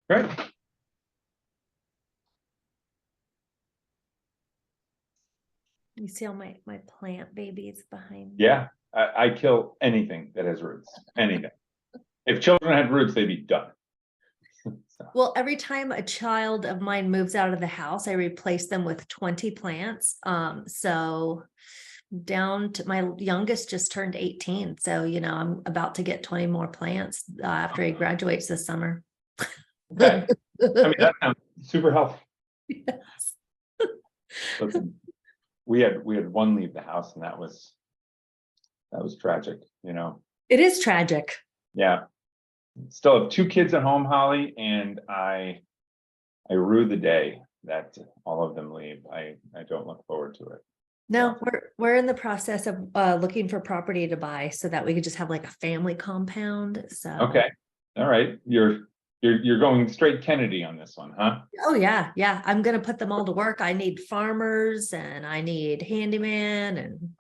Great. You see all my plant babies behind me? Yeah, I kill anything that has roots. Anything. If children had roots, they'd be done. So, Well, every time a child of mine moves out of the house, I replace them with 20 plants. So down to my youngest just turned 18. So, I'm about to get 20 more plants after he graduates this summer. okay. I mean, that sounds super healthy. Yes. Listen, we had one leave the house, and that was tragic, It is tragic. Yeah. Still have 2 kids at home, Holly, and I rue the day that all of them leave. I don't look forward to it. No, we're in the process of looking for property to buy so that we could just have like a family compound. So Okay. All right. You're going straight Kennedy on this one, huh? oh yeah, yeah. I'm gonna put them all to work. I need farmers and I need handyman and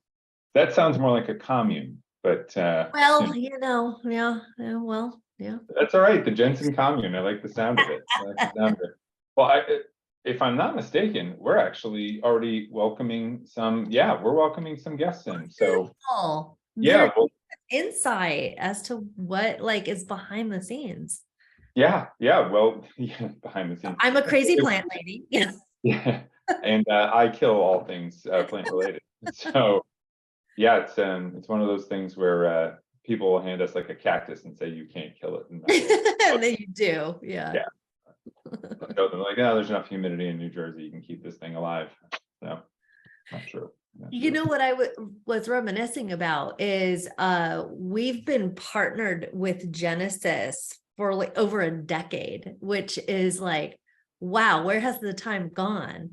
That sounds more like a commune, but well, yeah. that's all right. The Jensen commune. I like the sound of it. I like the sound of it. Well, if I'm not mistaken, we're actually already welcoming some. Yeah, we're welcoming some guests in. So Oh, yeah, well, insight as to what like is behind the scenes. yeah. Well, yeah, behind the scenes. I'm a crazy plant lady. Yeah. Yeah, and I kill all things plant related. So yeah, it's one of those things where people will hand us like a cactus and say you can't kill it, and And then you do, yeah. Yeah. They're like, oh, there's enough humidity in New Jersey, you can keep this thing alive. No, not true. You know what I was reminiscing about is we've been partnered with Genesis for like over a decade, which is like, wow, where has the time gone?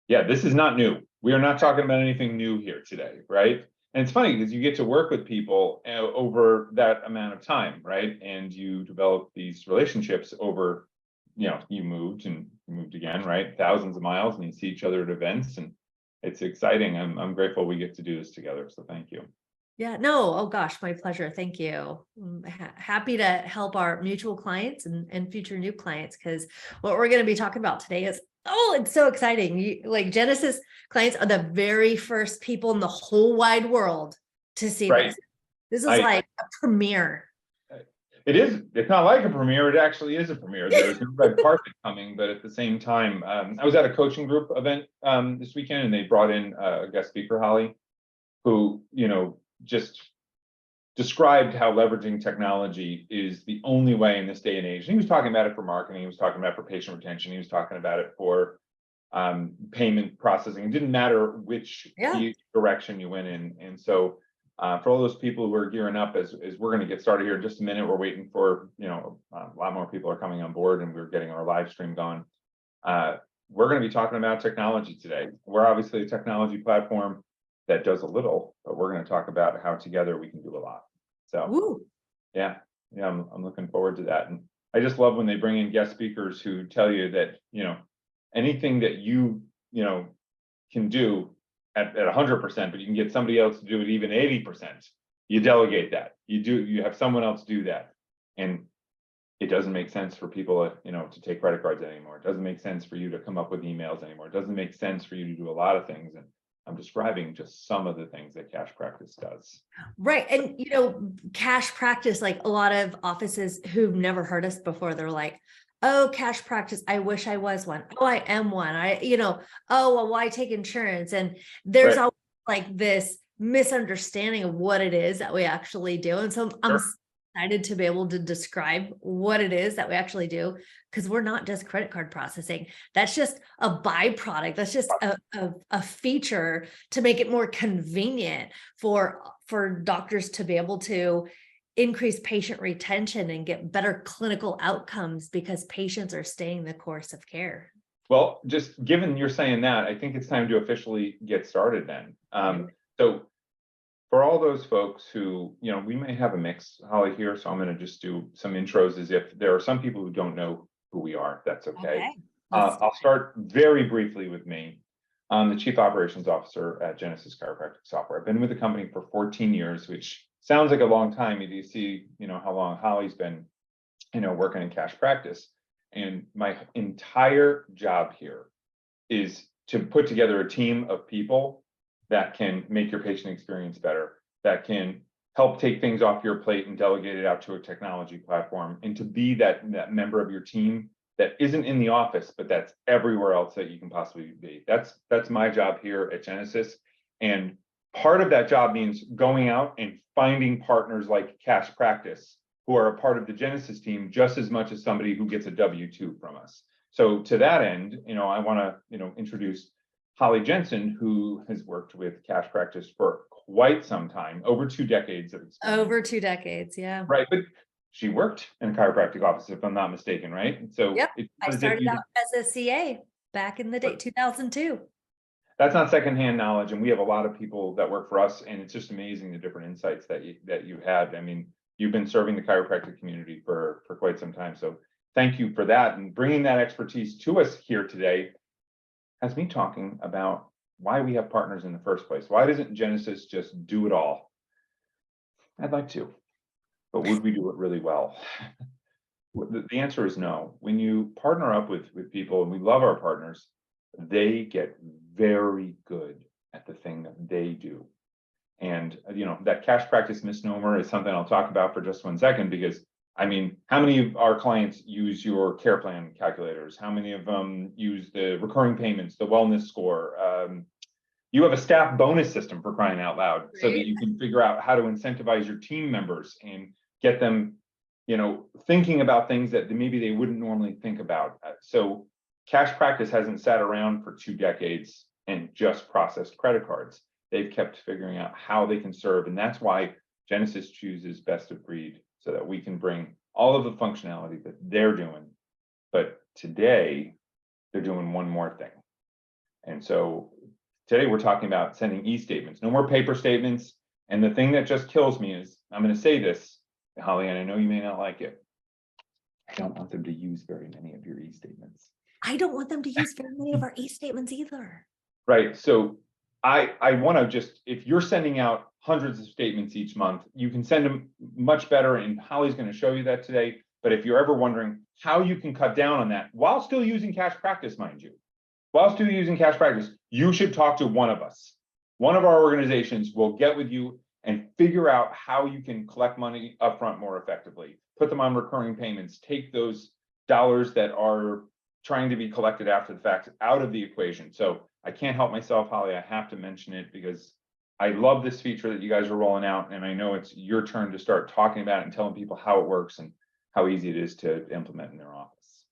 Yeah, this is not new. We are not talking about anything new here today, right? And it's funny because you get to work with people over that amount of time, right? And you develop these relationships over, you moved and you moved again, right? Thousands of miles, and you see each other at events, and it's exciting. I'm grateful we get to do this together. So thank you. Yeah, no, oh gosh, my pleasure. Thank you. I'm happy to help our mutual clients and future new clients, because what we're going to be talking about today is, oh, it's so exciting. Like Genesis clients are the very first people in the whole wide world to see Right. this. This is like a premiere. It is. It's not like a premiere. It actually is a premiere. There's no red carpet coming, but at the same time, I was at a coaching group event this weekend, and they brought in a guest speaker, Holly, who just described how leveraging technology is the only way in this day and age. And he was talking about it for marketing. He was talking about it for patient retention. He was talking about it for payment processing. It didn't matter which direction you went in. And so for all those people who are gearing up, as we're going to get started here in just a minute, we're waiting for, a lot more people are coming on board, and we're getting our live stream going. We're going to be talking about technology today. We're obviously a technology platform that does a little, but we're going to talk about how together we can do a lot. So yeah, I'm looking forward to that. And I just love when they bring in guest speakers who tell you that, anything that you can do at 100%, but you can get somebody else to do it even 80%. You delegate that. You have someone else do that. And it doesn't make sense for people to take credit cards anymore. It doesn't make sense for you to come up with emails anymore. It doesn't make sense for you to do a lot of things. And I'm describing just some of the things that Cash Practice does. Right. And, Cash Practice, like a lot of offices who've never heard us before, they're like, oh, Cash Practice, I wish I was one. Oh, I am one. Oh, well, why take insurance? And there's always like this misunderstanding of what it is that we actually do. And so I'm excited to be able to describe what it is that we actually do, because we're not just credit card processing. That's just a byproduct. That's just a feature to make it more convenient for doctors to be able to increase patient retention and get better clinical outcomes, because patients are staying the course of care. Well, just given you're saying that, I think it's time to officially get started then. So for all those folks who, we may have a mix, Holly, here, so I'm going to just do some intros as if there are some people who don't know who we are. That's okay. I'll start very briefly with me. I'm the Chief Operations Officer at Genesis Chiropractic Software. I've been with the company for 14 years, which sounds like a long time. You see, how long Holly's been, working in Cash Practice. And my entire job here is to put together a team of people that can make your patient experience better, that can help take things off your plate and delegate it out to a technology platform, and to be that member of your team that isn't in the office, but that's everywhere else that you can possibly be. That's my job here at Genesis. And part of that job means going out and finding partners like Cash Practice, who are a part of the Genesis team just as much as somebody who gets a W-2 from us. So to that end, I want to, introduce Holly Jensen, who has worked with Cash Practice for quite some time, over 2 decades of experience. Over 2 decades, yeah. Right, but she worked in a chiropractic office, if I'm not mistaken, right? So yep, I started out as a CA back in the day, 2002. That's not secondhand knowledge, and we have a lot of people that work for us, and it's just amazing the different insights that you had. I mean, you've been serving the chiropractic community for quite some time, so thank you for that, and bringing that expertise to us here today has me talking about why we have partners in the first place. Why doesn't Genesis just do it all? I'd like to, but would we do it really well? The answer is no. When you partner up with people, and we love our partners, they get very good at the thing that they do. And that Cash Practice misnomer is something I'll talk about for just 1 second, because I mean, how many of our clients use your care plan calculators? How many of them use the recurring payments, the wellness score? You have a staff bonus system, for crying out loud, so that you can figure out how to incentivize your team members and get them, thinking about things that maybe they wouldn't normally think about. So Cash Practice hasn't sat around for 2 decades and just processed credit cards. They've kept figuring out how they can serve, and that's why Genesis chooses best of breed, so that we can bring all of the functionality that they're doing. But today, they're doing one more thing. And so today we're talking about sending eStatements, no more paper statements. And the thing that just kills me is, I'm going to say this, Holly, and I know you may not like it, I don't want them to use very many of your eStatements. I don't want them to use very many of our eStatements either. Right. So I want to just, if you're sending out hundreds of statements each month, you can send them much better, and Holly's going to show you that today. But if you're ever wondering how you can cut down on that while still using Cash Practice, mind you, while still using Cash Practice, you should talk to one of us. One of our organizations will get with you and figure out how you can collect money upfront more effectively, put them on recurring payments, take those dollars that are trying to be collected after the fact out of the equation. So I can't help myself, Holly, I have to mention it because I love this feature that you guys are rolling out, and I know it's your turn to start talking about it and telling people how it works and how easy it is to implement in their office.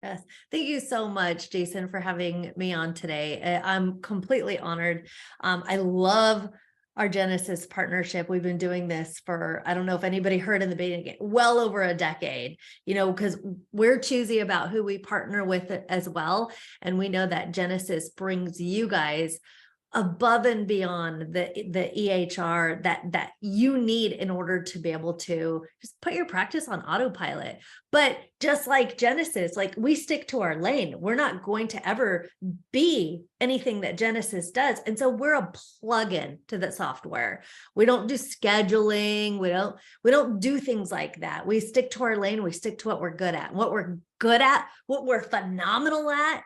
Yes. Thank you so much, Jason, for having me on today. I'm completely honored. I love our Genesis partnership. We've been doing this for, I don't know if anybody heard in the beginning, well over a decade, because we're choosy about who we partner with as well. And we know that Genesis brings you guys above and beyond the EHR that you need in order to be able to just put your practice on autopilot. But just like Genesis, like we stick to our lane. We're not going to ever be anything that Genesis does. And so we're a plug-in to the software. We don't do scheduling. We don't do things like that. We stick to our lane. We stick to what we're good at. What we're good at, what we're phenomenal at,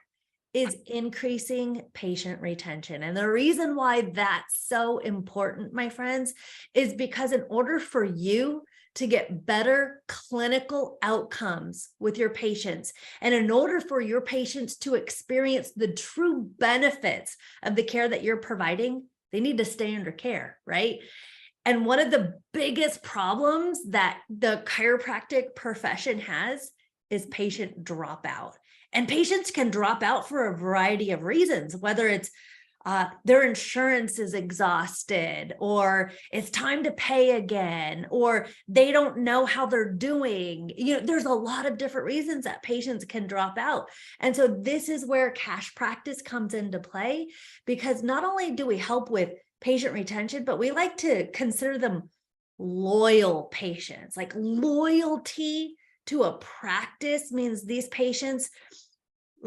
is increasing patient retention. And the reason why that's so important, my friends, is because in order for you to get better clinical outcomes with your patients, and in order for your patients to experience the true benefits of the care that you're providing, they need to stay under care, right? And one of the biggest problems that the chiropractic profession has is patient dropout. And patients can drop out for a variety of reasons, whether it's their insurance is exhausted, or it's time to pay again, or they don't know how they're doing. There's a lot of different reasons that patients can drop out. And so this is where Cash Practice comes into play, because not only do we help with patient retention, but we like to consider them loyal patients. Like loyalty to a practice means these patients,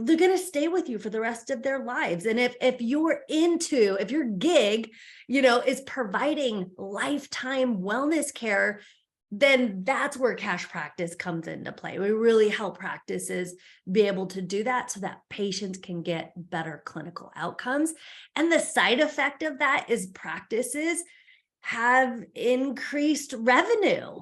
they're going to stay with you for the rest of their lives. And if your gig, is providing lifetime wellness care, then that's where cash practice comes into play. We really help practices be able to do that so that patients can get better clinical outcomes. And the side effect of that is practices have increased revenue.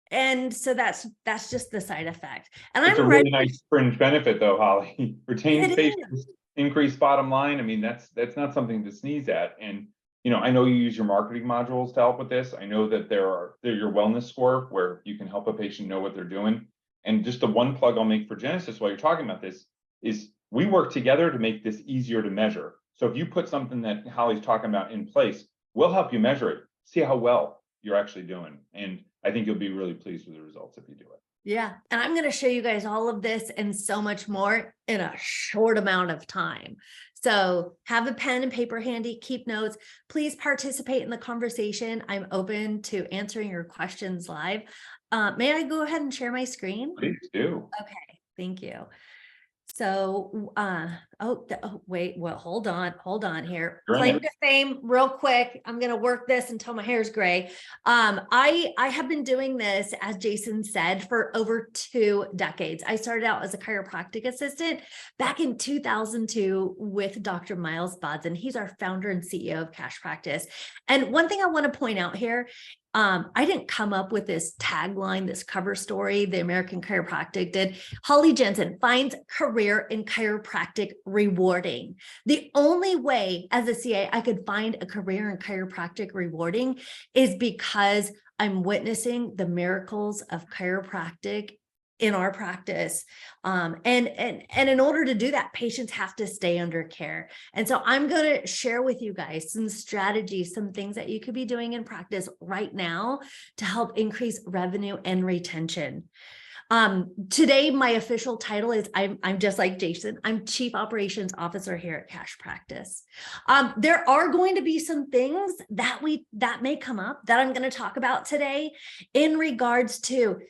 And so that's just the side effect. And It's a I'm really ready. nice fringe benefit though, Holly. Retains It is. patients, increased bottom line. I mean, that's not something to sneeze at. And, you know, I know you use your marketing modules to help with this. I know that there's your wellness score where you can help a patient know what they're doing. And just the one plug I'll make for Genesis while you're talking about this is we work together to make this easier to measure. So if you put something that Holly's talking about in place, we'll help you measure it, see how well you're actually doing. And I think you'll be really pleased with the results if you do it. Yeah. And I'm going to show you guys all of this and so much more in a short amount of time. So have a pen and paper handy, keep notes, please participate in the conversation. I'm open to answering your questions live. May I go ahead and share my screen? Please do. Okay, thank you. So, wait, well, hold on here. You're in Claim it. to fame real quick. I'm going to work this until my hair's gray. I have been doing this, as Jason said, for over 2 decades. I started out as a chiropractic assistant back in 2002 with Dr. Miles Bodson. He's our founder and CEO of Cash Practice. And one thing I want to point out here, I didn't come up with this tagline, this cover story, the American Chiropractic did. Holly Jensen finds career in chiropractic rewarding. The only way as a CA I could find a career in chiropractic rewarding is because I'm witnessing the miracles of chiropractic in our practice. And in order to do that, patients have to stay under care. And so I'm going to share with you guys some strategies, some things that you could be doing in practice right now to help increase revenue and retention. Today, my official title is I'm just like Jason. I'm Chief Operations Officer here at Cash Practice. There are going to be some things that may come up that I'm going to talk about today in regards to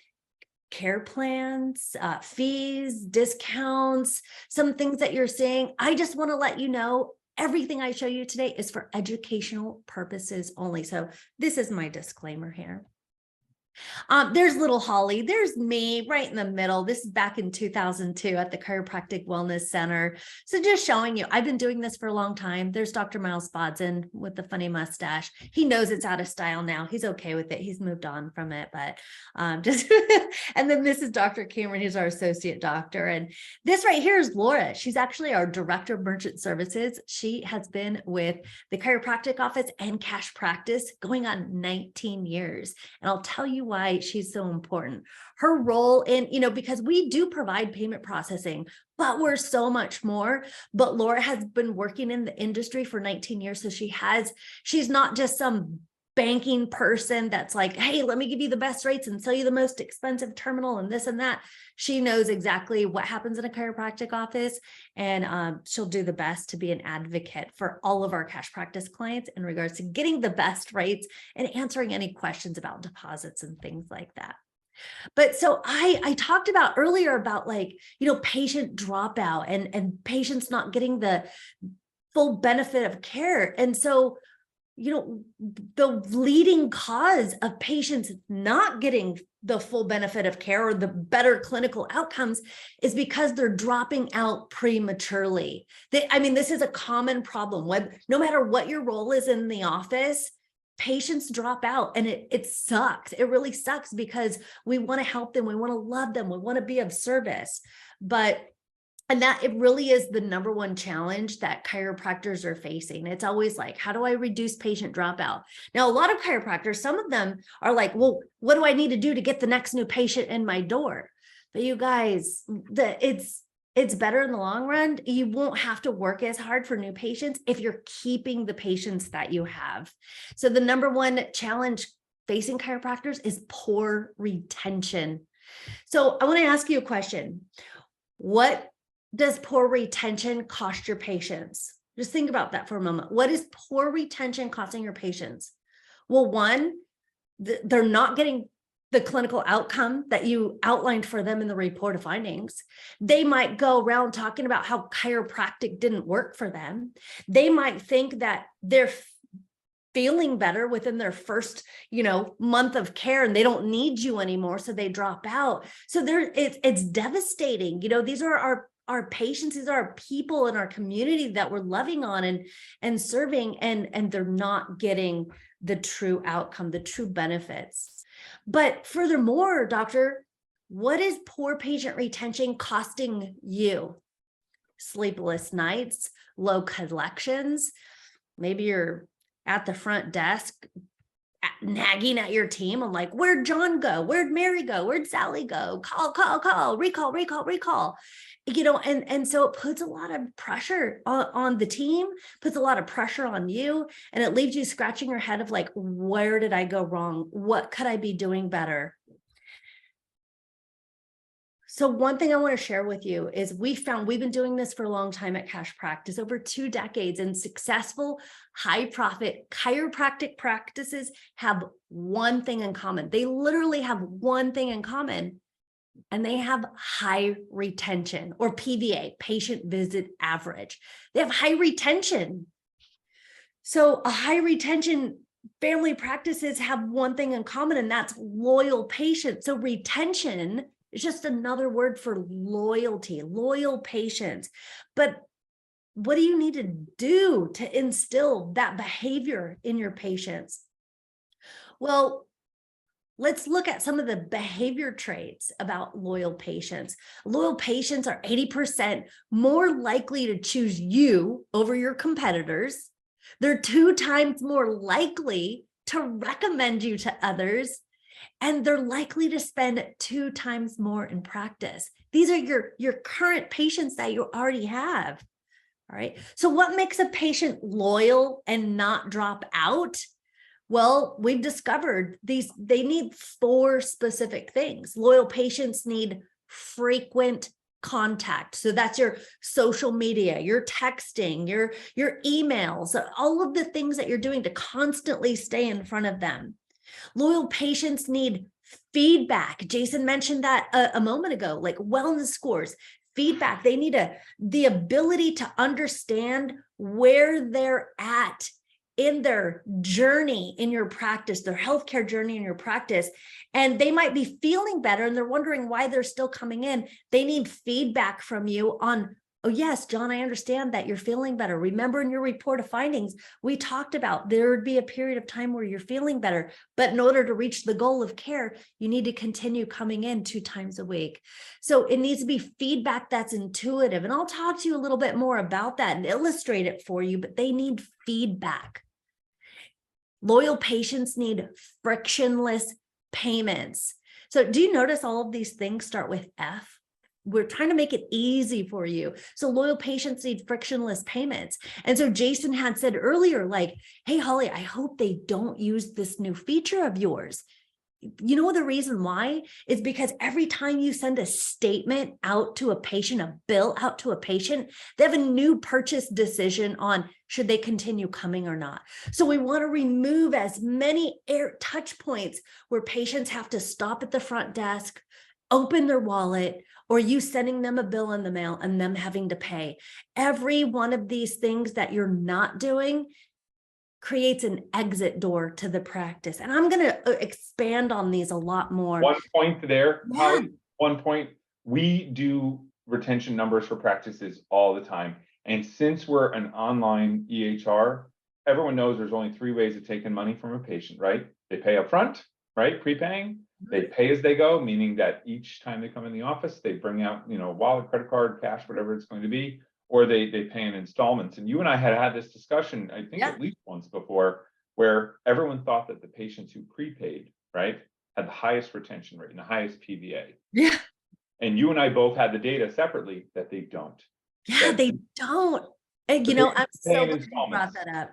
care plans, fees, discounts, some things that you're seeing. I just want to let you know everything I show you today is for educational purposes only. So this is my disclaimer here. There's little Holly. There's me right in the middle. This is back in 2002 at the Chiropractic Wellness Center. So just showing you, I've been doing this for a long time. There's Dr. Miles Bodson with the funny mustache. He knows it's out of style now. He's okay with it. He's moved on from it, but just, and then this is Dr. Cameron, who's our associate doctor. And this right here is Laura. She's actually our director of merchant services. She has been with the chiropractic office and Cash Practice going on 19 years. And I'll tell you why she's so important. Her role in, because we do provide payment processing, but we're so much more. But Laura has been working in the industry for 19 years. So she's not just some banking person that's like, hey, let me give you the best rates and sell you the most expensive terminal and this and that. She knows exactly what happens in a chiropractic office, and she'll do the best to be an advocate for all of our Cash Practice clients in regards to getting the best rates and answering any questions about deposits and things like that. But so I talked about earlier about patient dropout and patients not getting the full benefit of care. And so the leading cause of patients not getting the full benefit of care or the better clinical outcomes is because they're dropping out prematurely. This is a common problem. No matter what your role is in the office, patients drop out, and it sucks. It really sucks because we want to help them. We want to love them. We want to be of service. And that it really is the number one challenge that chiropractors are facing. It's always like, how do I reduce patient dropout? Now, a lot of chiropractors, some of them are like, well, what do I need to do to get the next new patient in my door? But you guys, it's better in the long run. You won't have to work as hard for new patients if you're keeping the patients that you have. So the number one challenge facing chiropractors is poor retention. So I want to ask you a question. What does poor retention cost your patients? Just think about that for a moment. What is poor retention costing your patients? Well, one, they're not getting the clinical outcome that you outlined for them in the report of findings. They might go around talking about how chiropractic didn't work for them. They might think that their feeling better within their first, month of care, and they don't need you anymore, so they drop out. So it's devastating. These are our patients, these are our people in our community that we're loving on and serving, and they're not getting the true outcome, the true benefits. But furthermore, doctor, what is poor patient retention costing you? Sleepless nights, low collections. Maybe you're at the front desk nagging at your team. I'm like, where'd John go? Where'd Mary go? Where'd Sally go? Call, recall. And so it puts a lot of pressure on the team, puts a lot of pressure on you, and it leaves you scratching your head of like, where did I go wrong? What could I be doing better? So one thing I want to share with you is we've been doing this for a long time at Cash Practice, over 2 decades, and successful high profit chiropractic practices have one thing in common. They literally have one thing in common, and they have high retention, or PVA, patient visit average. They have high retention. So a high retention family practices have one thing in common, and that's loyal patients. So retention is just another word for loyalty, loyal patients. But what do you need to do to instill that behavior in your patients? Well, let's look at some of the behavior traits about loyal patients. Loyal patients are 80% more likely to choose you over your competitors. They're 2 times more likely to recommend you to others, and they're likely to spend 2 times more in practice. These are your current patients that you already have. All right. So what makes a patient loyal and not drop out? Well, we've discovered they need 4 specific things. Loyal patients need frequent contact. So that's your social media, your texting, your emails, all of the things that you're doing to constantly stay in front of them. Loyal patients need feedback. Jason mentioned that a moment ago, like wellness scores, feedback. They need the ability to understand where they're at in their journey in your practice, their healthcare journey in your practice. And they might be feeling better and they're wondering why they're still coming in. They need feedback from you on, oh yes, John, I understand that you're feeling better. Remember in your report of findings, we talked about there would be a period of time where you're feeling better, but in order to reach the goal of care, you need to continue coming in 2 times a week. So it needs to be feedback that's intuitive. And I'll talk to you a little bit more about that and illustrate it for you, but they need feedback. Loyal patients need frictionless payments. So do you notice all of these things start with F? We're trying to make it easy for you. So loyal patients need frictionless payments. And so Jason had said earlier, like, hey, Holly, I hope they don't use this new feature of yours. You know, the reason why is because every time you send a statement out to a patient, a bill out to a patient, they have a new purchase decision on should they continue coming or not. So we want to remove as many touch points where patients have to stop at the front desk, open their wallet, or you sending them a bill in the mail and them having to pay. Every one of these things that you're not doing creates an exit door to the practice. And I'm going to expand on these a lot more. One point there, Yeah. Holly, one point. We do retention numbers for practices all the time. And since we're an online EHR, everyone knows there's only 3 ways of taking money from a patient, right? They pay up front, right? Prepaying. They pay as they go, meaning that each time they come in the office, they bring out, wallet, credit card, cash, whatever it's going to be, or they pay in installments. And you and I had this discussion, I think at least once before, where everyone thought that the patients who prepaid, right, had the highest retention rate and the highest PVA. Yeah. And you and I both had the data separately that they don't. Yeah, they don't. And, I'm so glad you brought that up.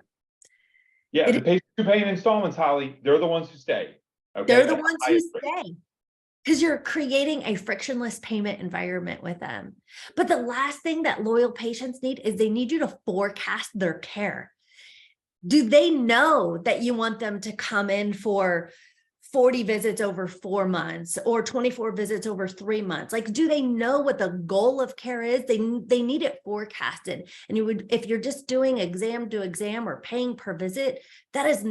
Yeah, the patients who pay in installments, Holly, they're the ones who stay. Okay? They're the ones who stay. Because you're creating a frictionless payment environment with them. But the last thing that loyal patients need is they need you to forecast their care. Do they know that you want them to come in for 40 visits over 4 months or 24 visits over 3 months? Like, do they know what the goal of care is? They need it forecasted. And if you're just doing exam to exam or paying per visit, that is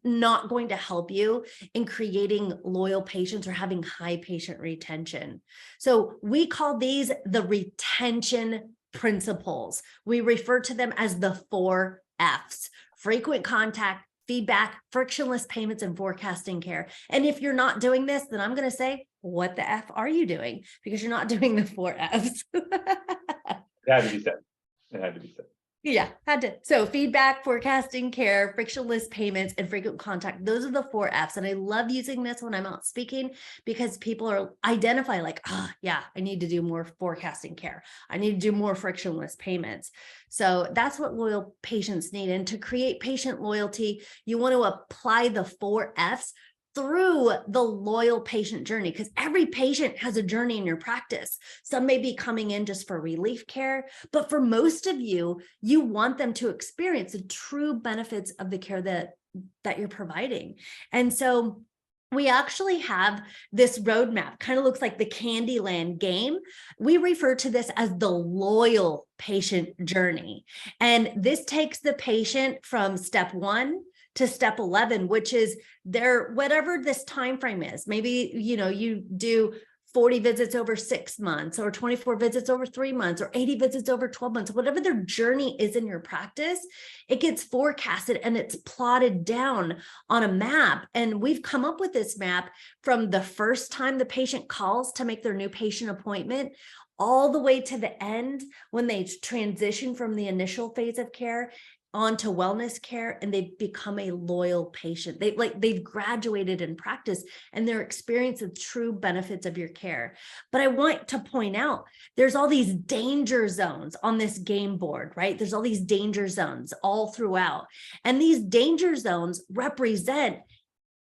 not going to help you in creating loyal patients or having high patient retention. So we call these the retention principles. We refer to them as the 4 F's: frequent contact, feedback, frictionless payments, and forecasting care. And if you're not doing this, then I'm going to say, what the F are you doing? Because you're not doing the 4 F's. It had to be said. It had to be said. Yeah, had to. So feedback, forecasting care, frictionless payments, and frequent contact. Those are the 4 F's. And I love using this when I'm out speaking because people are identify like, yeah, I need to do more forecasting care. I need to do more frictionless payments. So that's what loyal patients need. And to create patient loyalty, you want to apply the 4 F's through the loyal patient journey, because every patient has a journey in your practice. Some may be coming in just for relief care, but for most of you, you want them to experience the true benefits of the care that you're providing. And so we actually have this roadmap, kind of looks like the Candyland game. We refer to this as the loyal patient journey. And this takes the patient from step 1 to step 11, which is whatever this time frame is. Maybe, you do 40 visits over 6 months, or 24 visits over 3 months, or 80 visits over 12 months, whatever their journey is in your practice, it gets forecasted and it's plotted down on a map. And we've come up with this map from the first time the patient calls to make their new patient appointment, all the way to the end when they transition from the initial phase of care onto wellness care and they've become a loyal patient. They've graduated in practice and they're experiencing the true benefits of your care. But I want to point out, there's all these danger zones on this game board, right? There's all these danger zones all throughout. And these danger zones represent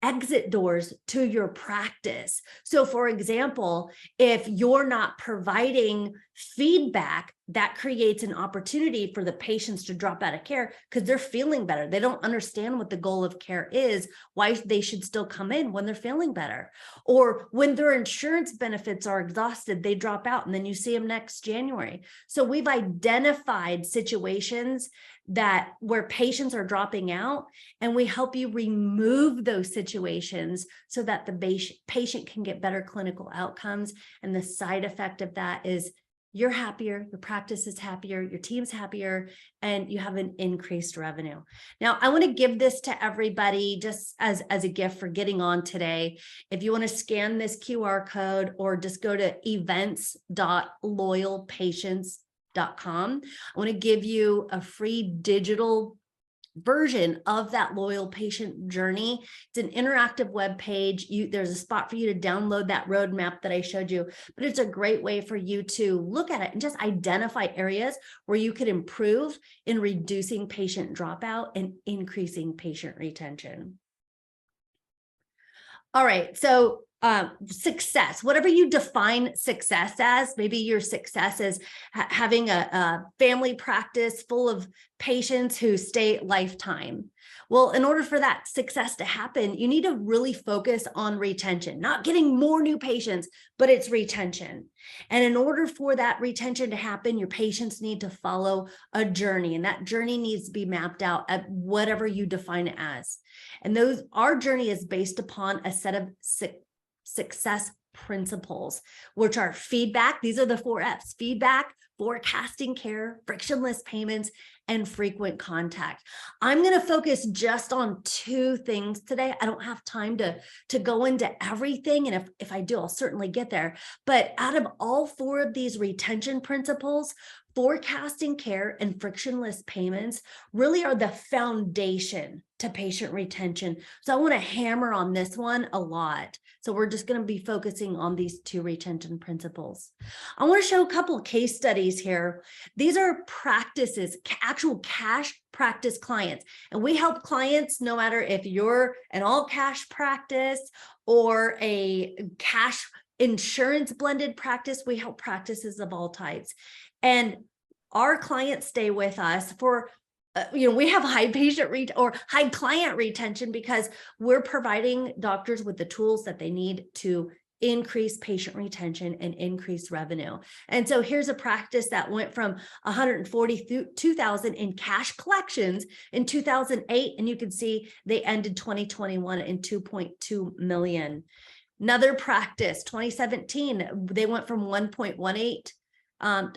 exit doors to your practice. So for example, if you're not providing feedback, that creates an opportunity for the patients to drop out of care because they're feeling better. They don't understand what the goal of care is, why they should still come in when they're feeling better. Or when their insurance benefits are exhausted, they drop out and then you see them next January. So we've identified situations where patients are dropping out, and we help you remove those situations so that the patient can get better clinical outcomes. And the side effect of that is you're happier, your practice is happier, your team's happier, and you have an increased revenue. Now, I want to give this to everybody just as a gift for getting on today. If you want to scan this QR code or just go to events.loyalpatients.com, I want to give you a free digital version of that loyal patient journey. It's an interactive web page. There's a spot for you to download that roadmap that I showed you, but it's a great way for you to look at it and just identify areas where you could improve in reducing patient dropout and increasing patient retention. All right, so success, whatever you define success as, maybe your success is having a family practice full of patients who stay lifetime. Well, in order for that success to happen, you need to really focus on retention, not getting more new patients, but it's retention. And in order for that retention to happen, your patients need to follow a journey, and that journey needs to be mapped out at whatever you define it as. And our journey is based upon a set of success principles, which are feedback. These are the 4 F's: feedback, forecasting care, frictionless payments, and frequent contact. I'm going to focus just on 2 things today. I don't have time to go into everything. And if I do, I'll certainly get there. But out of all 4 of these retention principles, forecasting care and frictionless payments really are the foundation to patient retention. So I want to hammer on this one a lot. So we're just going to be focusing on these 2 retention principles. I want to show a couple of case studies here. These are practices, actual cash practice clients. And we help clients no matter if you're an all cash practice or a cash insurance blended practice. We help practices of all types. And our clients stay with us for we have high or high client retention because we're providing doctors with the tools that they need to increase patient retention and increase revenue. And so here's a practice that went from 142,000 in cash collections in 2008, and you can see they ended 2021 in 2.2 million. Another practice, 2017, they went from 1.18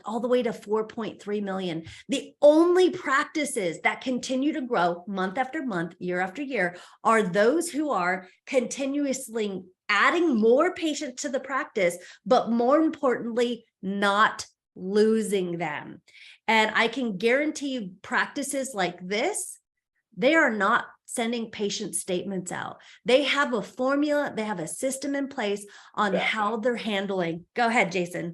all the way to 4.3 million. The only practices that continue to grow month after month, year after year, are those who are continuously adding more patients to the practice, but more importantly, not losing them. And I can guarantee you practices like this, they are not sending patient statements out. They have a formula, they have a system in place on how they're handling. Go ahead, Jason.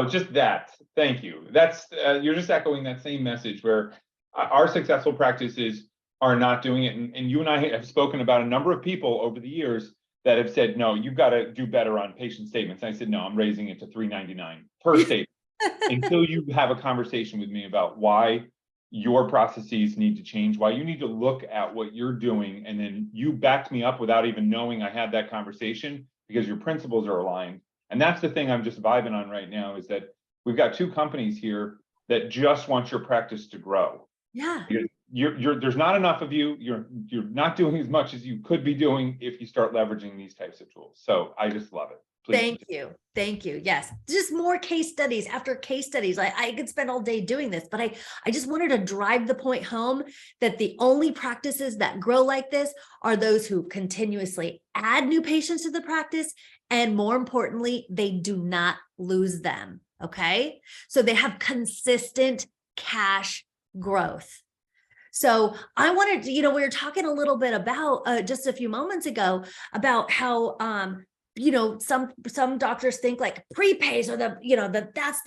Just that. Thank you. That's you're just echoing that same message where our successful practices are not doing it. And you and I have spoken about a number of people over the years that have said, no, you've got to do better on patient statements. And I said, no, I'm raising it to $3.99 per statement until you have a conversation with me about why your processes need to change, why you need to look at what you're doing, and then you backed me up without even knowing I had that conversation because your principles are aligned. And that's the thing I'm just vibing on right now, is that we've got two companies here that just want your practice to grow. Yeah. There's not enough of you. You're not doing as much as you could be doing if you start leveraging these types of tools. So I just love it. Thank you. Thank you. Yes. Just more case studies after case studies. I could spend all day doing this, but I just wanted to drive the point home that the only practices that grow like this are those who continuously add new patients to the practice. And more importantly, they do not lose them. Okay. So they have consistent cash growth. So I wanted to, we were talking a little bit about just a few moments ago about how, some doctors think like prepays are that's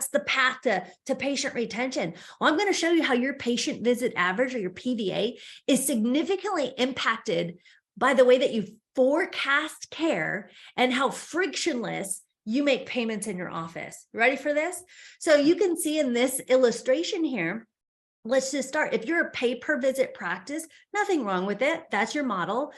the path to patient retention. Well, I'm going to show you how your patient visit average, or your PVA, is significantly impacted by the way that you forecast care and how frictionless you make payments in your office. Ready for this? So you can see in this illustration here, let's just start. If you're a pay per visit practice, nothing wrong with it. That's your model.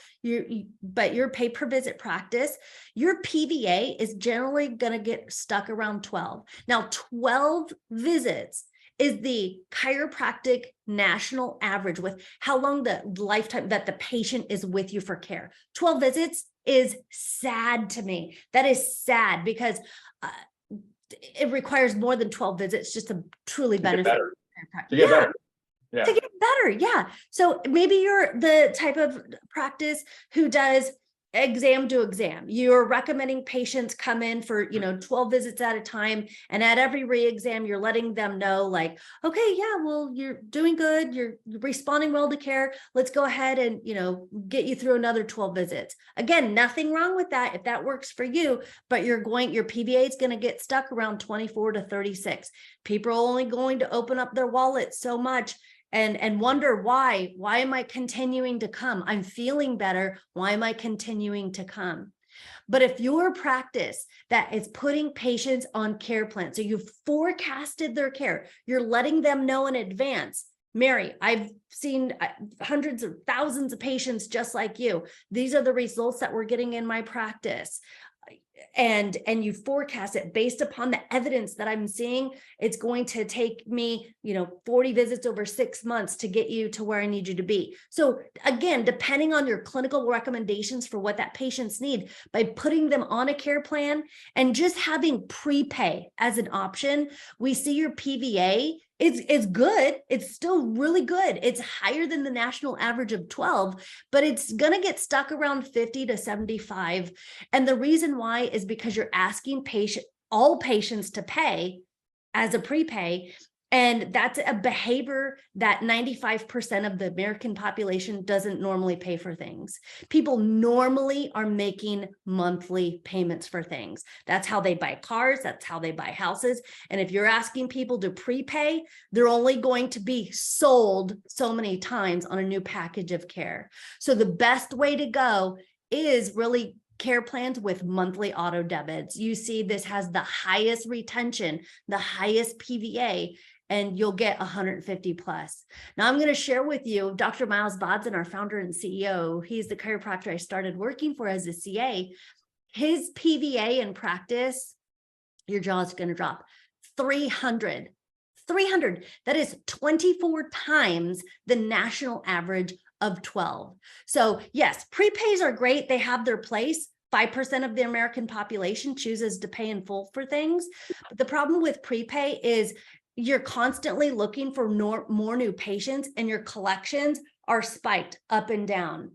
But your pay per visit practice, your PVA is generally going to get stuck around 12. Now, 12 visits is the chiropractic national average with how long the lifetime that the patient is with you for care. 12 visits is sad to me. That is sad because it requires more than 12 visits just to truly benefit. To get better. To get better. Yeah. So maybe you're the type of practice who does exam to exam. You're recommending patients come in for, 12 visits at a time. And at every re-exam, you're letting them know like, okay, yeah, well, you're doing good. You're responding well to care. Let's go ahead and, get you through another 12 visits. Again, nothing wrong with that if that works for you, but your PVA is going to get stuck around 24 to 36. People are only going to open up their wallet so much and wonder why am I continuing to come? I'm feeling better. Why am I continuing to come? But if your practice that is putting patients on care plans, so you've forecasted their care, you're letting them know in advance, Mary, I've seen hundreds of thousands of patients just like you. These are the results that we're getting in my practice. And you forecast it based upon the evidence that I'm seeing. It's going to take me, 40 visits over 6 months to get you to where I need you to be. So again, depending on your clinical recommendations for what that patients need, by putting them on a care plan and just having prepay as an option, we see your PVA it's good. It's still really good. It's higher than the national average of 12, but it's going to get stuck around 50 to 75. And the reason why is because you're asking all patients to pay as a prepay. And that's a behavior that 95% of the American population doesn't normally pay for things. People normally are making monthly payments for things. That's how they buy cars. That's how they buy houses. And if you're asking people to prepay, they're only going to be sold so many times on a new package of care. So the best way to go is really care plans with monthly auto debits. You see, this has the highest retention, the highest PVA. and you'll get 150 plus. Now I'm going to share with you Dr. Miles Bodson, our founder and CEO. He's the chiropractor I started working for as a CA. His PVA in practice, your jaw is going to drop 300. That is 24 times the national average of 12. So yes, prepays are great. They have their place. 5% of the American population chooses to pay in full for things. But the problem with prepay is you're constantly looking for more new patients, and your collections are spiked up and down.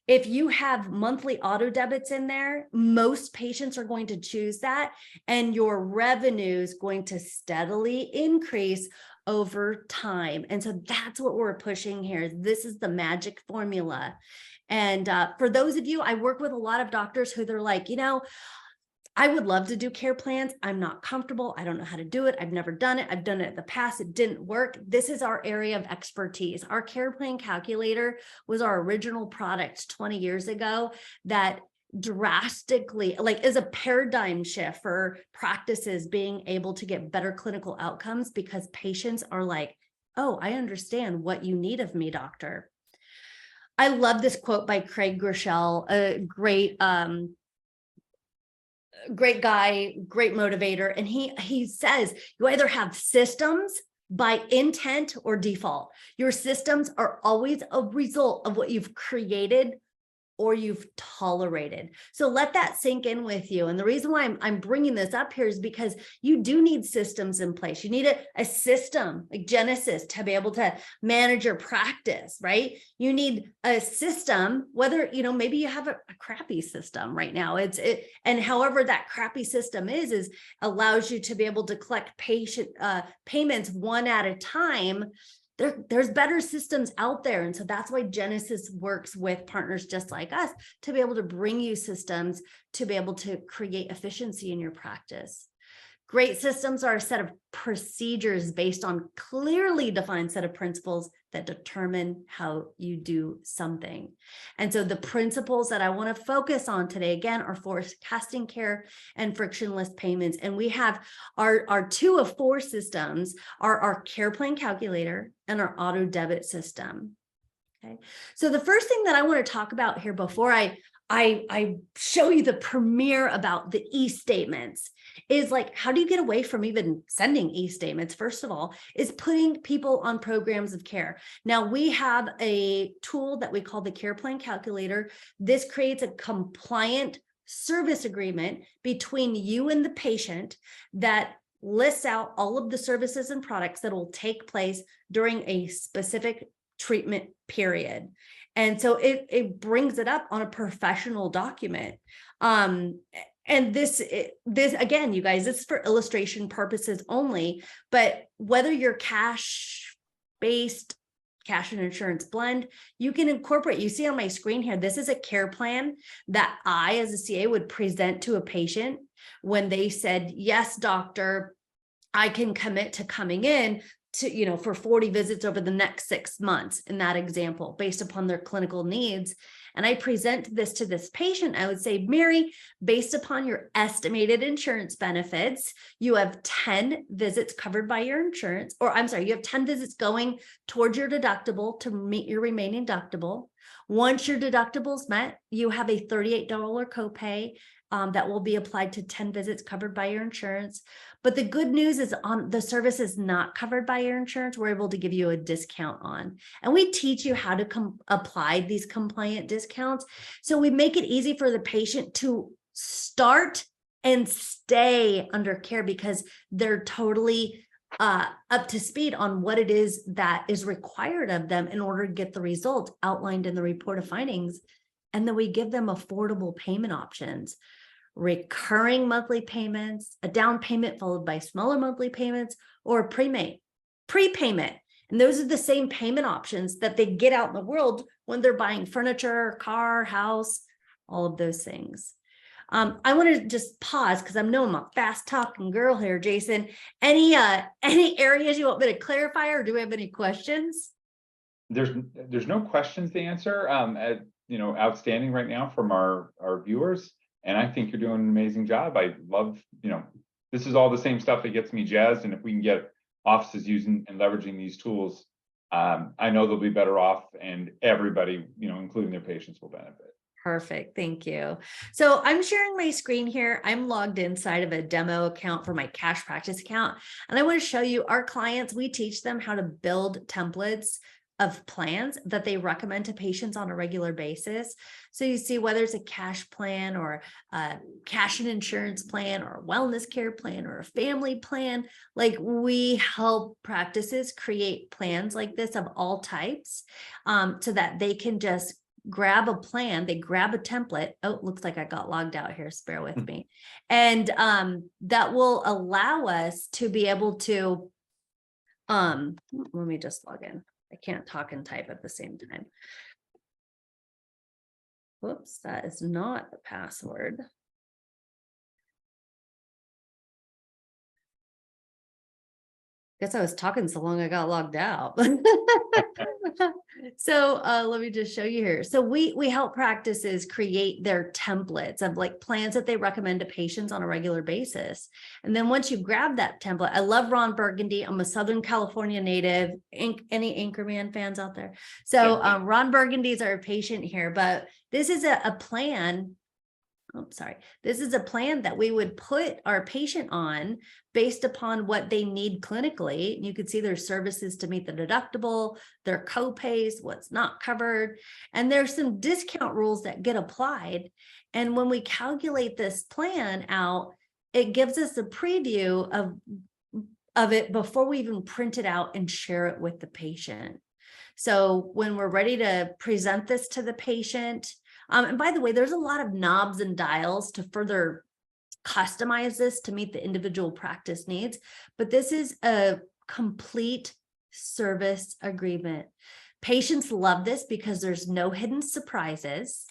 If you have monthly auto debits in there, most patients are going to choose that, and your revenue is going to steadily increase over time. And so that's what we're pushing here. This is the magic formula. And for those of you, I work with a lot of doctors who they're like, I would love to do care plans. I'm not comfortable. I don't know how to do it. I've never done it. I've done it in the past. It didn't work. This is our area of expertise. Our care plan calculator was our original product 20 years ago that drastically is a paradigm shift for practices being able to get better clinical outcomes, because patients are like, oh, I understand what you need of me, doctor. I love this quote by Craig Groeschel, a great guy, great motivator. And he says, you either have systems by intent or default. Your systems are always a result of what you've created or you've tolerated. So let that sink in with you. And the reason why I'm bringing this up here is because you do need systems in place. You need a system like Genesis to be able to manage your practice, right? You need a system, whether, maybe you have a crappy system right now. And however that crappy system is allows you to be able to collect payments one at a time. There's better systems out there. And so that's why Genesis works with partners just like us to be able to bring you systems to be able to create efficiency in your practice. Great systems are a set of procedures based on clearly defined set of principles that determine how you do something. And so the principles that I want to focus on today, again, are forecasting care and frictionless payments. And we have our 2 of 4 systems are our care plan calculator and our auto debit system. Okay. So the first thing that I want to talk about here before I show you the premiere about the eStatements is how do you get away from even sending eStatements? First of all, is putting people on programs of care. Now we have a tool that we call the care plan calculator. This creates a compliant service agreement between you and the patient that lists out all of the services and products that will take place during a specific treatment period. And so it brings it up on a professional document. And this again, you guys, this is for illustration purposes only, but whether you're cash-based, cash and insurance blend, you can incorporate, you see on my screen here, this is a care plan that I, as a CA, would present to a patient when they said, yes, doctor, I can commit to coming in to, for 40 visits over the next 6 months in that example, based upon their clinical needs. And I present this to this patient, I would say, Mary, based upon your estimated insurance benefits, you have 10 visits covered by your insurance, or I'm sorry, you have 10 visits going towards your deductible to meet your remaining deductible. Once your deductible is met, you have a $38 copay that will be applied to 10 visits covered by your insurance. But the good news is on the service is not covered by your insurance, we're able to give you a discount on. And we teach you how to apply these compliant discounts. So we make it easy for the patient to start and stay under care because they're totally up to speed on what it is that is required of them in order to get the result outlined in the report of findings. And then we give them affordable payment options, recurring monthly payments, a down payment followed by smaller monthly payments, or prepayment. And those are the same payment options that they get out in the world when they're buying furniture, car, house, all of those things. I want to just pause because I'm a fast talking girl here, Jason. Any areas you want me to clarify, or do we have any questions? There's no questions to answer. Outstanding right now from our viewers. And I think you're doing an amazing job. I love, this is all the same stuff that gets me jazzed. And if we can get offices using and leveraging these tools, I know they'll be better off, and everybody, including their patients, will benefit. Perfect. Thank you. So I'm sharing my screen here. I'm logged inside of a demo account for my cash practice account. And I want to show you our clients. We teach them how to build templates of plans that they recommend to patients on a regular basis. So you see whether it's a cash plan or a cash and insurance plan or a wellness care plan or a family plan, like we help practices create plans like this of all types, so that they can just grab a plan, they grab a template. Oh, looks like I got logged out here, so bear with me. And that will allow us to be able to, let me just log in. I can't talk and type at the same time. Whoops, that is not the password. Guess I was talking so long I got logged out. So let me just show you here. So we help practices create their templates of like plans that they recommend to patients on a regular basis. And then once you grab that template, I love Ron Burgundy. I'm a Southern California native. Any Anchorman fans out there? So Ron Burgundy is our patient here, but this is a plan. Oh, sorry. This is a plan that we would put our patient on based upon what they need clinically. You can see their services to meet the deductible, their co-pays, what's not covered. And there's some discount rules that get applied. And when we calculate this plan out, it gives us a preview of it before we even print it out and share it with the patient. So when we're ready to present this to the patient, and by the way, there's a lot of knobs and dials to further customize this to meet the individual practice needs, but this is a complete service agreement. Patients love this because there's no hidden surprises.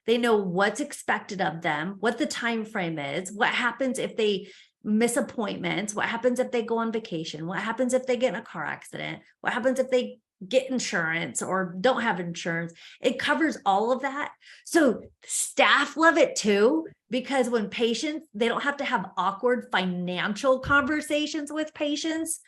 They know what's expected of them, what the time frame is, what happens if they miss appointments, what happens if they go on vacation, what happens if they get in a car accident, what happens if they get insurance or don't have insurance. It covers all of that. So staff love it too, because when patients, they don't have to have awkward financial conversations with patients.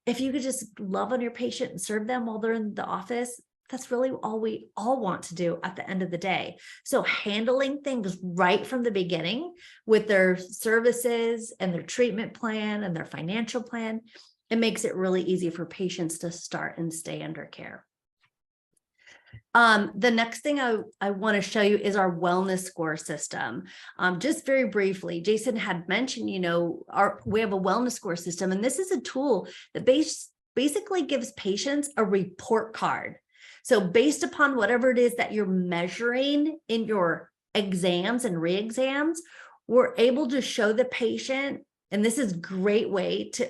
If you could just love on your patient and serve them while they're in the office, that's really all we all want to do at the end of the day. So handling things right from the beginning with their services and their treatment plan and their financial plan, it makes it really easy for patients to start and stay under care. The next thing I want to show you is our wellness score system. Just very briefly, Jason had mentioned, we have a wellness score system, and this is a tool that basically gives patients a report card. So based upon whatever it is that you're measuring in your exams and re-exams, we're able to show the patient. And this is a great way to,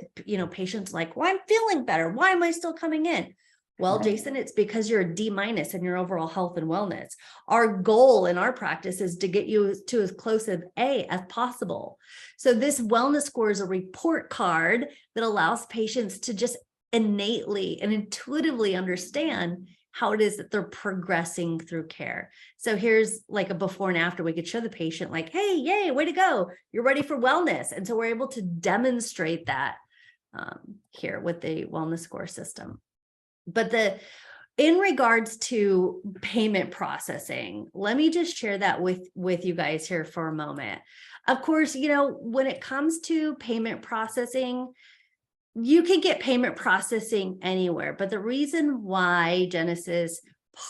patients like, well, I'm feeling better. Why am I still coming in? Well, Jason, it's because you're a D- in your overall health and wellness. Our goal in our practice is to get you to as close to A as possible. So this wellness score is a report card that allows patients to just innately and intuitively understand how it is that they're progressing through care. So here's like a before and after. We could show the patient like, hey, yay, way to go. You're ready for wellness. And so we're able to demonstrate that here with the wellness score system. But in regards to payment processing, let me just share that with you guys here for a moment. Of course, when it comes to payment processing, you can get payment processing anywhere, but the reason why Genesis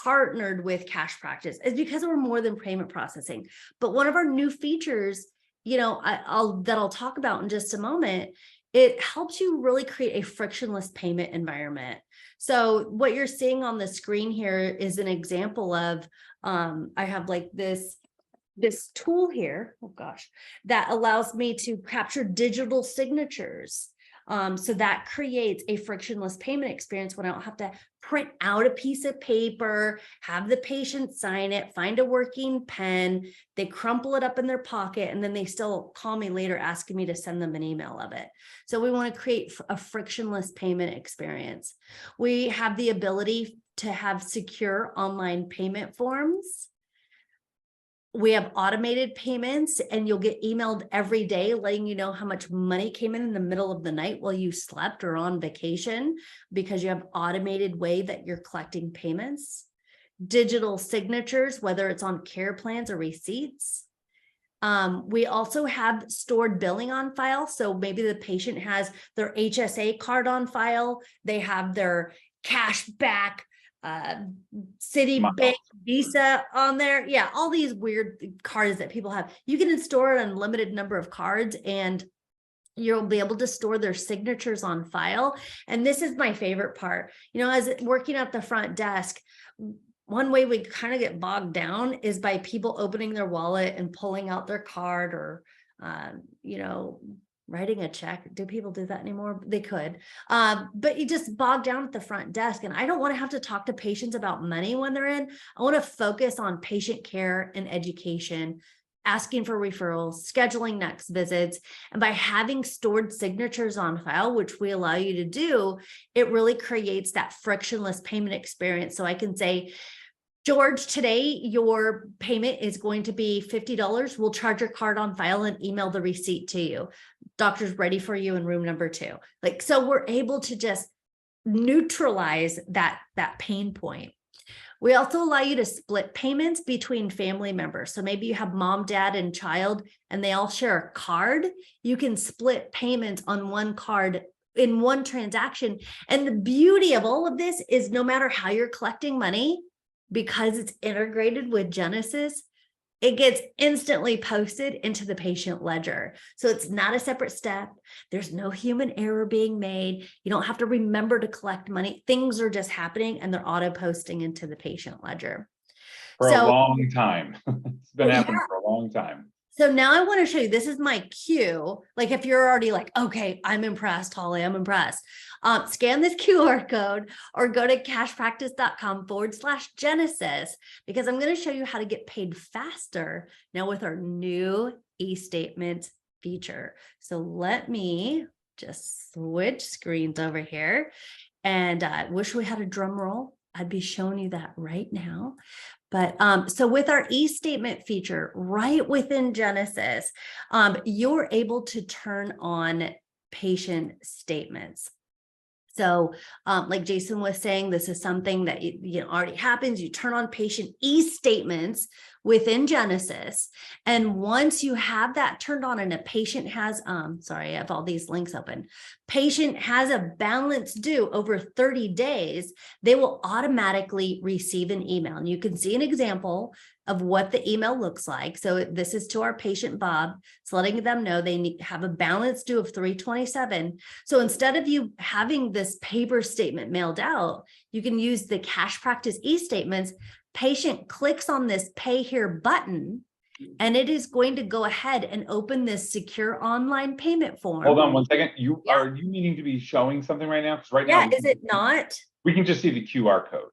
partnered with Cash Practice is because we're more than payment processing. But one of our new features, I'll talk about in just a moment, it helps you really create a frictionless payment environment. So what you're seeing on the screen here is an example of, I have like this tool here, oh gosh, that allows me to capture digital signatures. So that creates a frictionless payment experience when I don't have to print out a piece of paper, have the patient sign it, find a working pen, they crumple it up in their pocket, and then they still call me later asking me to send them an email of it. So we want to create a frictionless payment experience. We have the ability to have secure online payment forms. We have automated payments, and you'll get emailed every day letting you know how much money came in the middle of the night while you slept or on vacation, because you have automated way that you're collecting payments. Digital signatures, whether it's on care plans or receipts. We also have stored billing on file. So maybe the patient has their HSA card on file. They have their cash back Citibank Visa on there. Yeah, all these weird cards that people have. You can store an unlimited number of cards, and you'll be able to store their signatures on file. And this is my favorite part. As working at the front desk, one way we kind of get bogged down is by people opening their wallet and pulling out their card, or writing a check. Do people do that anymore? They could. But you just bog down at the front desk. And I don't want to have to talk to patients about money when they're in. I want to focus on patient care and education, asking for referrals, scheduling next visits. And by having stored signatures on file, which we allow you to do, it really creates that frictionless payment experience. So I can say, George, today your payment is going to be $50. We'll charge your card on file and email the receipt to you. Doctor's ready for you in room number 2. So we're able to just neutralize that pain point. We also allow you to split payments between family members. So maybe you have mom, dad, and child, and they all share a card. You can split payments on one card in one transaction. And the beauty of all of this is, no matter how you're collecting money, because it's integrated with Genesis, it gets instantly posted into the patient ledger. So it's not a separate step. There's no human error being made. You don't have to remember to collect money. Things are just happening, and they're auto posting into the patient ledger. For a long time. It's been happening for a long time. So now I want to show you, this is my cue. If you're already like, okay, I'm impressed, Holly, I'm impressed. Scan this QR code or go to cashpractice.com/Genesis, because I'm going to show you how to get paid faster now with our new eStatement feature. So let me just switch screens over here, and I wish we had a drum roll. I'd be showing you that right now. But so with our eStatement feature right within Genesis, you're able to turn on patient statements. So like Jason was saying, this is something that already happens. You turn on patient eStatements within Genesis. And once you have that turned on, and a patient has, sorry, I have all these links open. Patient has a balance due over 30 days, they will automatically receive an email. And you can see an example of what the email looks like. So this is to our patient, Bob. It's letting them know they have a balance due of $327. So instead of you having this paper statement mailed out, you can use the Cash Practice eStatements. Patient clicks on this Pay Here button, and it is going to go ahead and open this secure online payment form. Hold on one second. Are you needing to be showing something right now? Because right now, is it not? We can just see the QR code.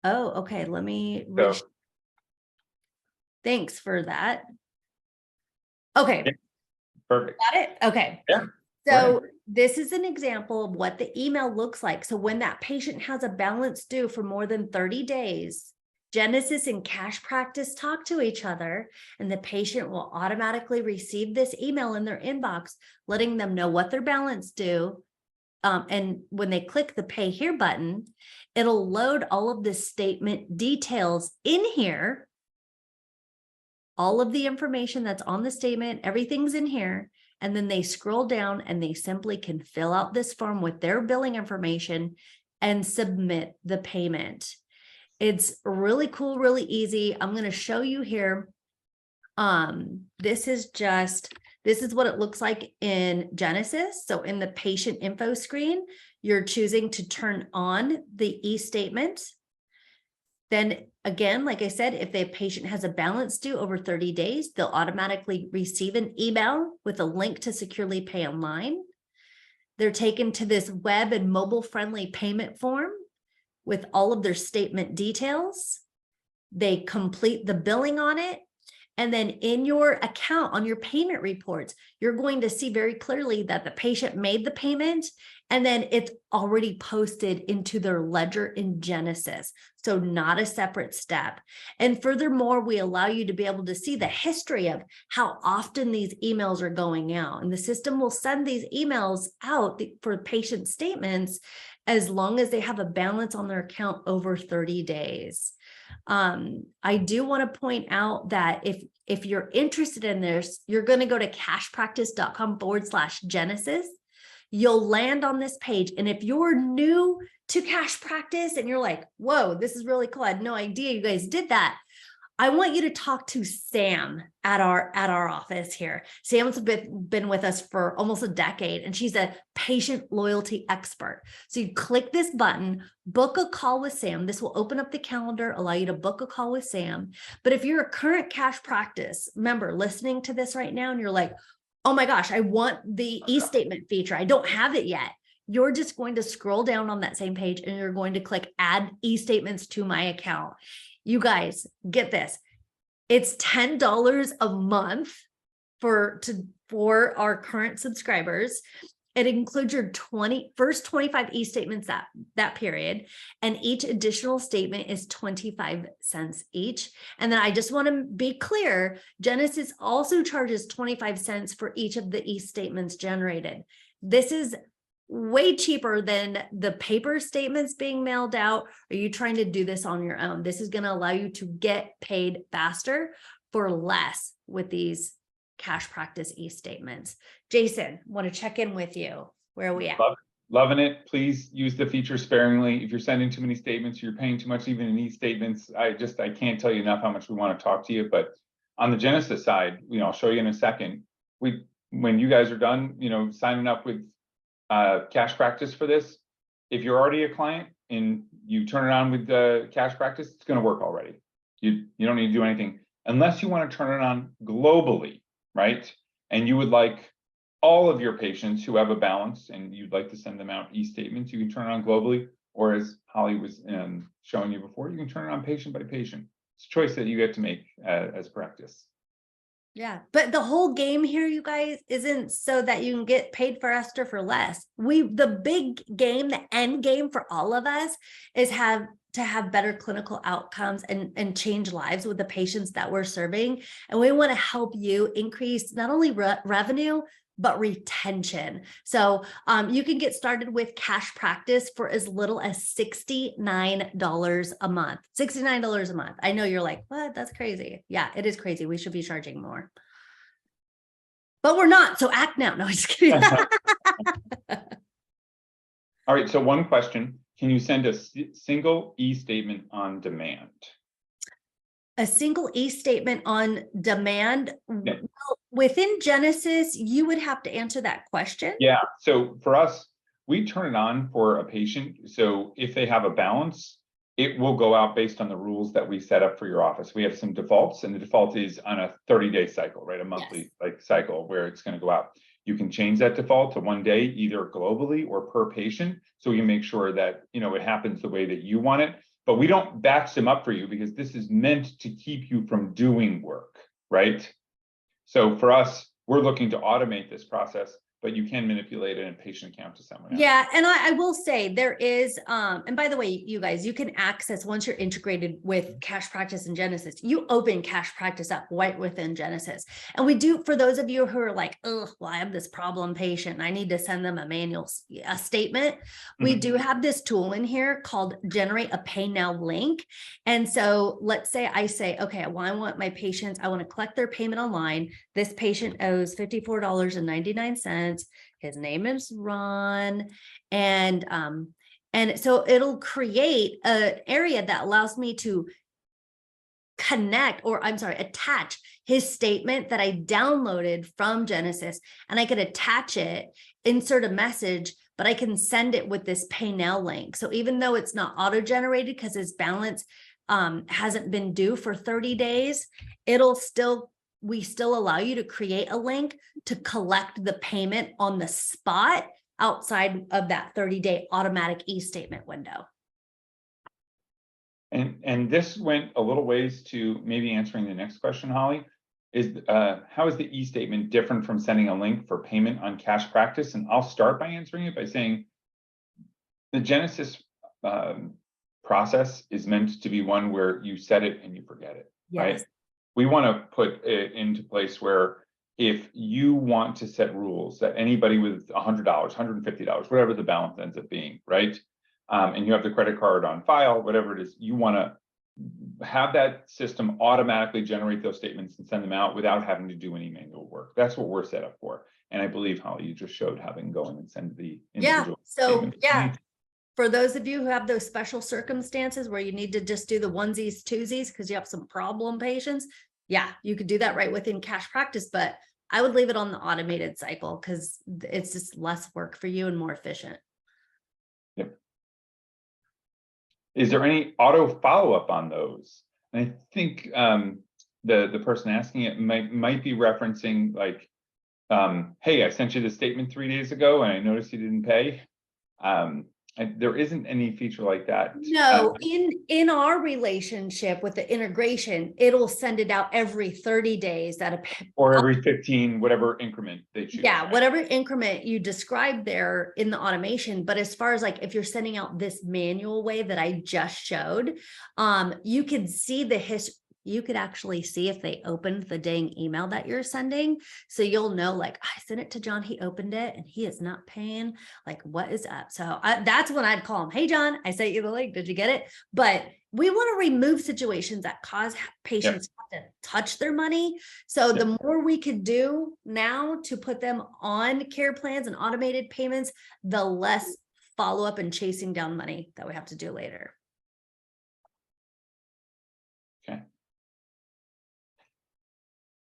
Oh, okay. Let me. Thanks for that. Okay. Yeah. Perfect. Got it? Okay. Yeah. So this is an example of what the email looks like. So when that patient has a balance due for more than 30 days, Genesis and Cash Practice talk to each other, and the patient will automatically receive this email in their inbox, letting them know what their balance due. And when they click the Pay Here button, it'll load all of the statement details in here. All of the information that's on the statement, everything's in here. And then they scroll down and they simply can fill out this form with their billing information and submit the payment. It's really cool, really easy. I'm going to show you here. This is what it looks like in Genesis. So in the patient info screen, you're choosing to turn on the eStatement. Then again, like I said, if the patient has a balance due over 30 days, they'll automatically receive an email with a link to securely pay online. They're taken to this web and mobile friendly payment form with all of their statement details. They complete the billing on it. And then in your account, on your payment reports, you're going to see very clearly that the patient made the payment And then it's already posted into their ledger in Genesis. So not a separate step. And furthermore, we allow you to be able to see the history of how often these emails are going out. And the system will send these emails out for patient statements as long as they have a balance on their account over 30 days. I do want to point out that if you're interested in this, you're going to go to cashpractice.com/Genesis. You'll land on this page. And if you're new to Cash Practice and you're like, whoa, this is really cool, I had no idea you guys did that, I want you to talk to Sam at our office here. Sam's been with us for almost a decade, and she's a patient loyalty expert. So you click this button, book a call with Sam. This will open up the calendar, allow you to book a call with Sam. But if you're a current Cash Practice member listening to this right now, and you're like, oh my gosh, I want the eStatement feature, I don't have it yet. You're just going to scroll down on that same page and you're going to click add eStatements to my account. You guys, get this. It's $10 a month for our current subscribers. It includes your first 25 eStatements that period, and each additional statement is 25 cents each. And then I just want to be clear, Genesis also charges 25 cents for each of the eStatements generated. This is way cheaper than the paper statements being mailed out. Are you trying to do this on your own? This is going to allow you to get paid faster for less with these Cash Practice eStatements. Jason, want to check in with you. Where are we at? Loving it. Please use the feature sparingly. If you're sending too many statements, you're paying too much even in eStatements. I can't tell you enough how much we want to talk to you. But on the Genesis side, I'll show you in a second. When you guys are done, signing up with Cash Practice for this, if you're already a client and you turn it on with the Cash Practice, it's going to work already. You don't need to do anything unless you want to turn it on globally, right? And you would like all of your patients who have a balance and you'd like to send them out eStatements, you can turn it on globally, or as Holly was showing you before, you can turn it on patient by patient. It's a choice that you get to make as practice. Yeah, but the whole game here, you guys, isn't so that you can get paid faster for less. The big game, the end game for all of us is to have better clinical outcomes and change lives with the patients that we're serving. And we want to help you increase not only revenue, but retention. So you can get started with Cash Practice for as little as $69 a month. $69 a month. I know you're like, what? That's crazy. Yeah, it is crazy. We should be charging more. But we're not. So act now. No, just kidding. All right. So one question. Can you send a single eStatement on demand? A single eStatement on demand? Yeah. Well, within Genesis, you would have to answer that question. Yeah. So for us, we turn it on for a patient. So if they have a balance, it will go out based on the rules that we set up for your office. We have some defaults, and the default is on a 30-day cycle, right? A monthly cycle where it's going to go out. You can change that default to 1 day, either globally or per patient. So we can make sure that, it happens the way that you want it. But we don't batch them up for you because this is meant to keep you from doing work, right? So for us, we're looking to automate this process, but you can manipulate it in patient account to someone else. Yeah, and I will say there is, and by the way, you guys, you can access, once you're integrated with Cash Practice and Genesis, you open Cash Practice up right within Genesis. And we do, for those of you who are like, oh, well, I have this problem patient and I need to send them a statement. We do have this tool in here called Generate a Pay Now link. And so let's say I say, okay, well, I want my patients, I want to collect their payment online. This patient owes $54.99. His name is Ron. And so it'll create an area that allows me to attach his statement that I downloaded from Genesis, and I could attach it, insert a message, but I can send it with this Pay Now link. So even though it's not auto-generated because his balance hasn't been due for 30 days, we still allow you to create a link to collect the payment on the spot outside of that 30-day automatic eStatement window. And this went a little ways to maybe answering the next question, Holly, is how is the eStatement different from sending a link for payment on Cash Practice? And I'll start by answering it by saying the Genesis process is meant to be one where you set it and you forget it, right? Yes. We want to put it into place where if you want to set rules that anybody with $100, $150, whatever the balance ends up being, right? And you have the credit card on file, whatever it is, you want to have that system automatically generate those statements and send them out without having to do any manual work. That's what we're set up for. And I believe, Holly, you just showed how they can go in and send the individual statements. For those of you who have those special circumstances where you need to just do the onesies, twosies, because you have some problem patients, yeah, you could do that right within Cash Practice, but I would leave it on the automated cycle because it's just less work for you and more efficient. Yep. Is there any auto follow-up on those? And I think the person asking it might be referencing like, hey, I sent you the statement 3 days ago and I noticed you didn't pay. And there isn't any feature like that. No, in our relationship with the integration, it'll send it out every 30 days or every 15, whatever increment they choose. Yeah, right? whatever increment you described there in the automation. But as far as like if you're sending out this manual way that I just showed, you can see the history. You could actually see if they opened the dang email that you're sending. So you'll know, like, I sent it to John, he opened it and he is not paying. Like, what is up? So that's when I'd call him. Hey, John, I sent you the link. Did you get it? But we want to remove situations that cause patients to touch their money. So the more we could do now to put them on care plans and automated payments, the less follow-up and chasing down money that we have to do later. Okay.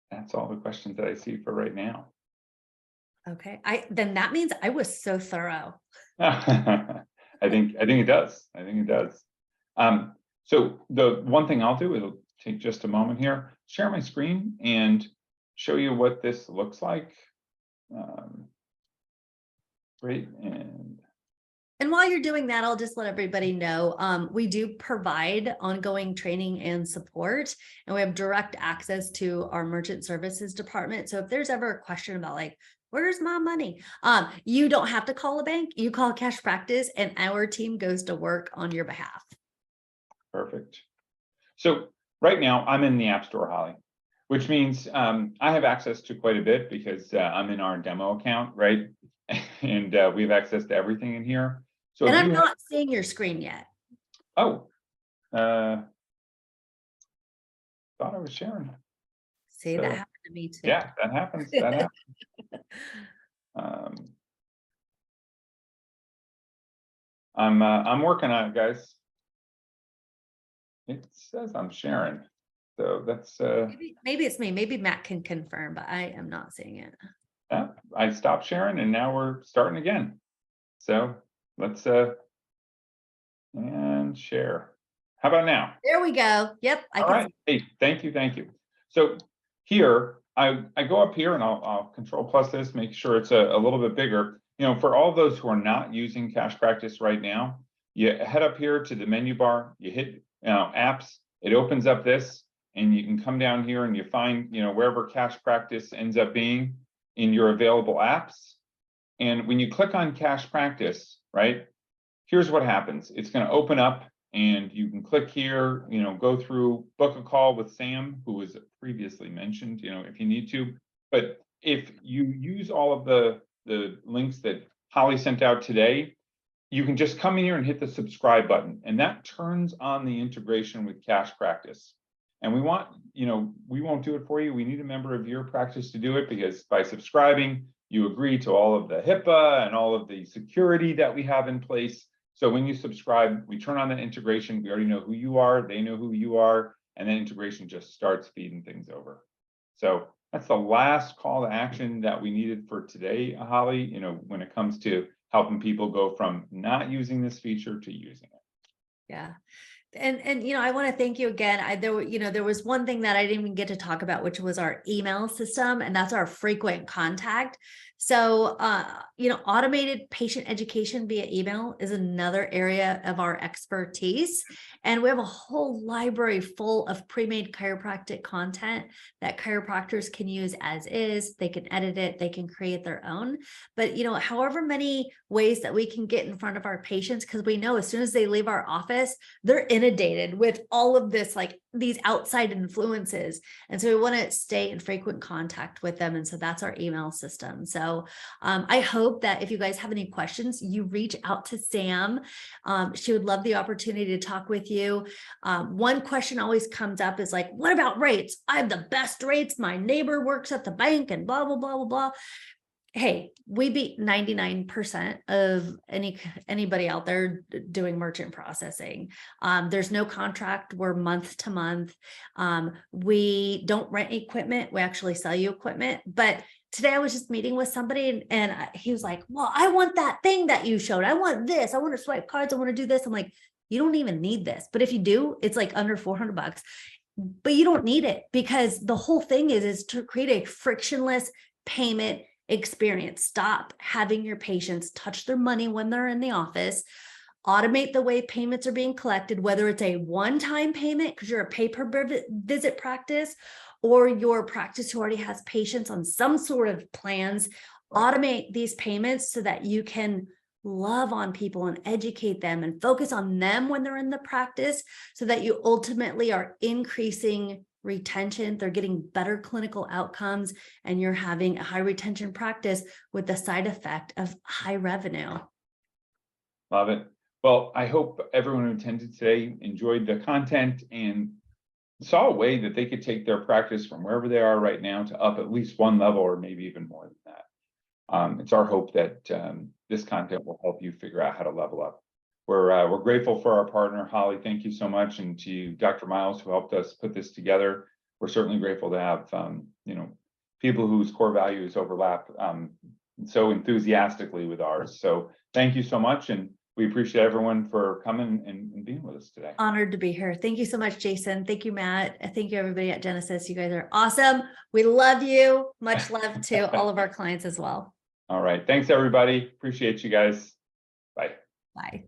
That's all the questions that I see for right now. Okay, then that means I was so thorough. I think it does. I think it does. So the one thing I'll do, it'll take just a moment here, share my screen and show you what this looks like. Great. And while you're doing that, I'll just let everybody know, we do provide ongoing training and support, and we have direct access to our merchant services department. So if there's ever a question about like, where's my money? You don't have to call a bank, you call Cash Practice and our team goes to work on your behalf. Perfect. So right now I'm in the App Store, Holly, which means I have access to quite a bit because I'm in our demo account, right? And we have access to everything in here. So and I'm not seeing your screen yet. Oh, thought I was sharing. See, that happened to me too. Yeah, that happens. That happens. I'm working on it, guys. It says I'm sharing, so that's maybe it's me. Maybe Matt can confirm, but I am not seeing it. Yeah, I stopped sharing and now we're starting again. So let's and share. How about now? There we go. Yep. All right. Hey, thank you. So here I go up here and I'll control plus this, make sure it's a little bit bigger. You know, for all those who are not using Cash Practice right now, you head up here to the menu bar, you hit apps, it opens up this, and you can come down here and you find, you know, wherever Cash Practice ends up being in your available apps. And when you click on Cash Practice, right, here's what happens. It's going to open up and you can click here, you know, go through, book a call with Sam, who was previously mentioned, you know, if you need to. But if you use all of the links that Holly sent out today, you can just come in here and hit the subscribe button, and that turns on the integration with Cash Practice. And we want, you know, we won't do it for you. We need a member of your practice to do it, because by subscribing, you agree to all of the HIPAA and all of the security that we have in place. So when you subscribe, we turn on that integration. We already know who you are. They know who you are. And then integration just starts feeding things over. So that's the last call to action that we needed for today, Holly, you know, when it comes to helping people go from not using this feature to using it. Yeah. And you know, I want to thank you again. There was one thing that I didn't even get to talk about, which was our email system, and that's our frequent contact. So, automated patient education via email is another area of our expertise. And we have a whole library full of pre-made chiropractic content that chiropractors can use as is. They can edit it, they can create their own. But, however many ways that we can get in front of our patients, because we know as soon as they leave our office, they're inundated with all of this, like these outside influences. And so we want to stay in frequent contact with them. And so that's our email system. So I hope that if you guys have any questions, you reach out to Sam. She would love the opportunity to talk with you. One question always comes up is like, what about rates? I have the best rates. My neighbor works at the bank and blah, blah, blah, blah, blah. Hey, we beat 99% of anybody out there doing merchant processing. There's no contract. We're month to month. We don't rent equipment. We actually sell you equipment. But today I was just meeting with somebody and he was like, well, I want that thing that you showed. I want this. I want to swipe cards. I want to do this. I'm like, you don't even need this. But if you do, it's like under $400. But you don't need it, because the whole thing is to create a frictionless payment experience. Stop having your patients touch their money when they're in the office. Automate the way payments are being collected, whether it's a one-time payment because you're a pay-per-visit practice, or your practice who already has patients on some sort of plans. Automate these payments so that you can love on people and educate them and focus on them when they're in the practice, so that you ultimately are increasing retention. They're getting better clinical outcomes, and you're having a high retention practice with the side effect of high revenue. Love it. Well, I hope everyone who attended today enjoyed the content and saw a way that they could take their practice from wherever they are right now to up at least one level, or maybe even more than that. It's our hope that this content will help you figure out how to level up. We're grateful for our partner, Holly. Thank you so much. And to Dr. Miles, who helped us put this together. We're certainly grateful to have, people whose core values overlap so enthusiastically with ours. So thank you so much. And we appreciate everyone for coming and being with us today. Honored to be here. Thank you so much, Jason. Thank you, Matt. Thank you, everybody at Genesis. You guys are awesome. We love you. Much love to all of our clients as well. All right. Thanks, everybody. Appreciate you guys. Bye. Bye.